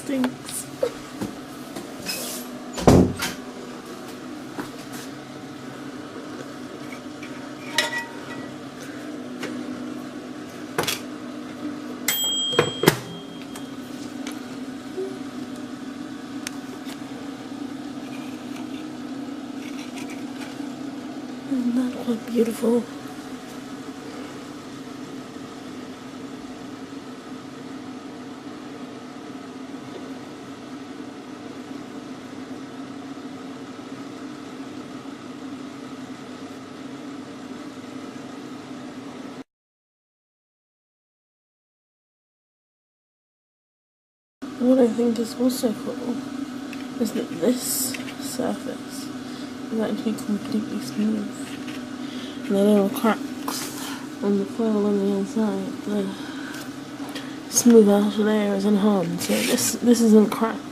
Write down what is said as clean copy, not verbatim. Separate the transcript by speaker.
Speaker 1: stinks. Isn't that quite beautiful? What I think is also cool is that this surface is actually completely smooth. And the little cracks on the foil on the inside, the smooth outer layer is enhanced, so this isn't cracked.